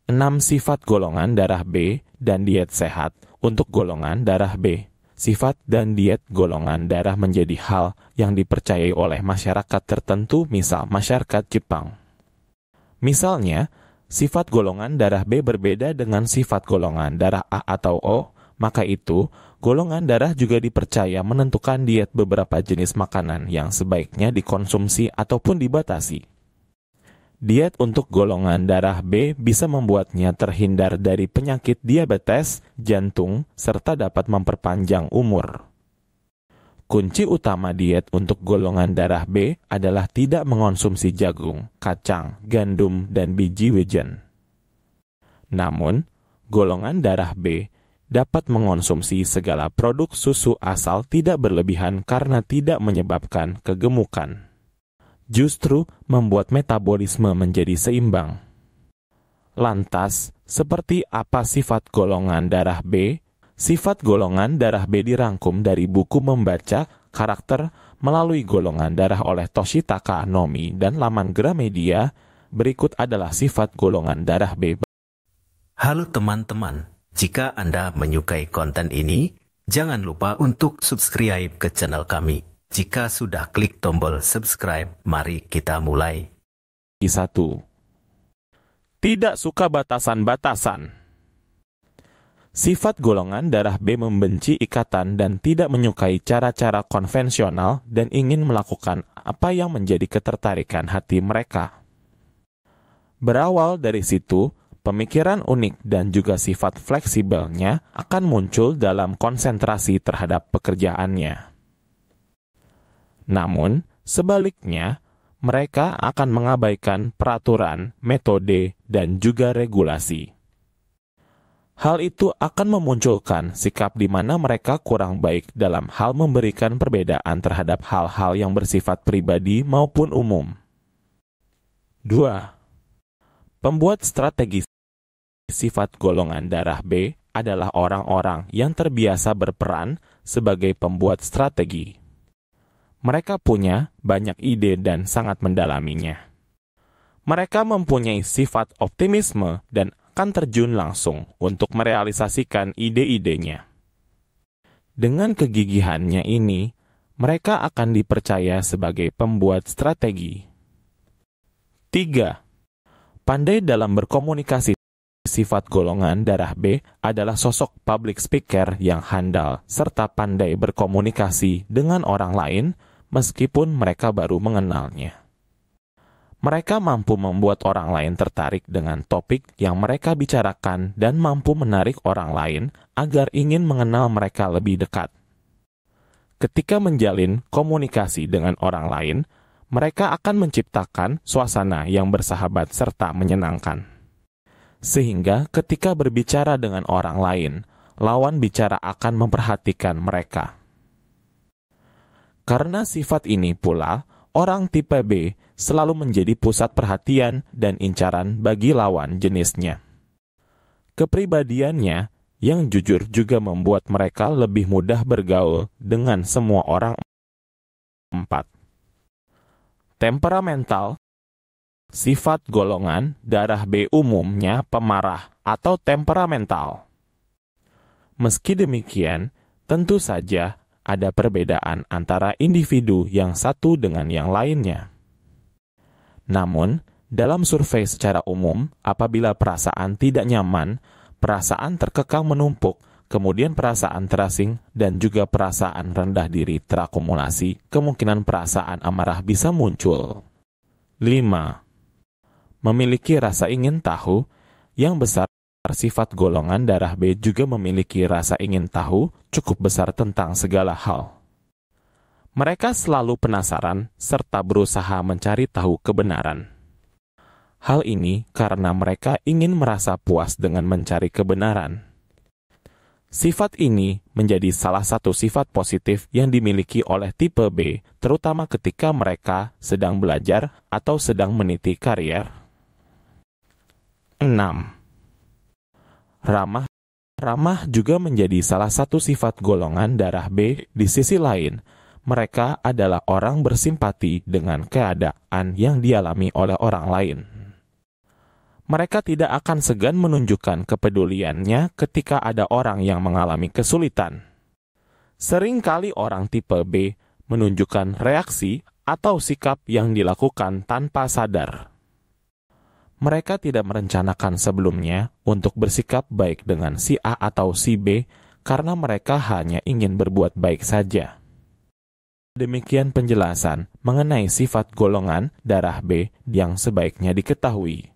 6 sifat golongan darah B dan diet sehat untuk golongan darah B. Sifat dan diet golongan darah menjadi hal yang dipercayai oleh masyarakat tertentu, misal masyarakat Jepang. Misalnya, sifat golongan darah B berbeda dengan sifat golongan darah A atau O, maka itu, golongan darah juga dipercaya menentukan diet beberapa jenis makanan yang sebaiknya dikonsumsi ataupun dibatasi. Diet untuk golongan darah B bisa membuatnya terhindar dari penyakit diabetes, jantung, serta dapat memperpanjang umur. Kunci utama diet untuk golongan darah B adalah tidak mengonsumsi jagung, kacang, gandum, dan biji wijen. Namun, golongan darah B dapat mengonsumsi segala produk susu asal tidak berlebihan karena tidak menyebabkan kegemukan. Justru membuat metabolisme menjadi seimbang. Lantas, seperti apa sifat golongan darah B? Sifat golongan darah B dirangkum dari buku Membaca Karakter Melalui Golongan Darah oleh Toshitaka Nomi dan laman Gramedia. Berikut adalah sifat golongan darah B. Halo teman-teman, jika Anda menyukai konten ini, jangan lupa untuk subscribe ke channel kami. Jika sudah klik tombol subscribe, mari kita mulai. 1. Tidak suka batasan-batasan. Sifat golongan darah B membenci ikatan dan tidak menyukai cara-cara konvensional dan ingin melakukan apa yang menjadi ketertarikan hati mereka. Berawal dari situ, pemikiran unik dan juga sifat fleksibelnya akan muncul dalam konsentrasi terhadap pekerjaannya. Namun, sebaliknya, mereka akan mengabaikan peraturan, metode, dan juga regulasi. Hal itu akan memunculkan sikap di mana mereka kurang baik dalam hal memberikan perbedaan terhadap hal-hal yang bersifat pribadi maupun umum. 2. Pembuat strategi sifat golongan darah B adalah orang-orang yang terbiasa berperan sebagai pembuat strategi. Mereka punya banyak ide dan sangat mendalaminya. Mereka mempunyai sifat optimisme dan akan terjun langsung untuk merealisasikan ide-idenya. Dengan kegigihannya ini, mereka akan dipercaya sebagai pembuat strategi. 3. Pandai dalam berkomunikasi. Sifat golongan darah B adalah sosok public speaker yang handal serta pandai berkomunikasi dengan orang lain meskipun mereka baru mengenalnya. Mereka mampu membuat orang lain tertarik dengan topik yang mereka bicarakan dan mampu menarik orang lain agar ingin mengenal mereka lebih dekat. Ketika menjalin komunikasi dengan orang lain, mereka akan menciptakan suasana yang bersahabat serta menyenangkan. Sehingga ketika berbicara dengan orang lain, lawan bicara akan memperhatikan mereka. Karena sifat ini pula, orang tipe B selalu menjadi pusat perhatian dan incaran bagi lawan jenisnya. Kepribadiannya yang jujur juga membuat mereka lebih mudah bergaul dengan semua orang. 4. Temperamental. Sifat golongan darah B umumnya pemarah atau temperamental. Meski demikian, tentu saja ada perbedaan antara individu yang satu dengan yang lainnya. Namun, dalam survei secara umum, apabila perasaan tidak nyaman, perasaan terkekang menumpuk, kemudian perasaan terasing, dan juga perasaan rendah diri terakumulasi, kemungkinan perasaan amarah bisa muncul. 5. Memiliki rasa ingin tahu yang besar. Sifat golongan darah B juga memiliki rasa ingin tahu cukup besar tentang segala hal. Mereka selalu penasaran serta berusaha mencari tahu kebenaran. Hal ini karena mereka ingin merasa puas dengan mencari kebenaran. Sifat ini menjadi salah satu sifat positif yang dimiliki oleh tipe B, terutama ketika mereka sedang belajar atau sedang meniti karier. 6. Ramah juga menjadi salah satu sifat golongan darah B. Di sisi lain, mereka adalah orang bersimpati dengan keadaan yang dialami oleh orang lain. Mereka tidak akan segan menunjukkan kepeduliannya ketika ada orang yang mengalami kesulitan. Seringkali orang tipe B menunjukkan reaksi atau sikap yang dilakukan tanpa sadar. Mereka tidak merencanakan sebelumnya untuk bersikap baik dengan si A atau si B karena mereka hanya ingin berbuat baik saja. Demikian penjelasan mengenai sifat golongan darah B yang sebaiknya diketahui.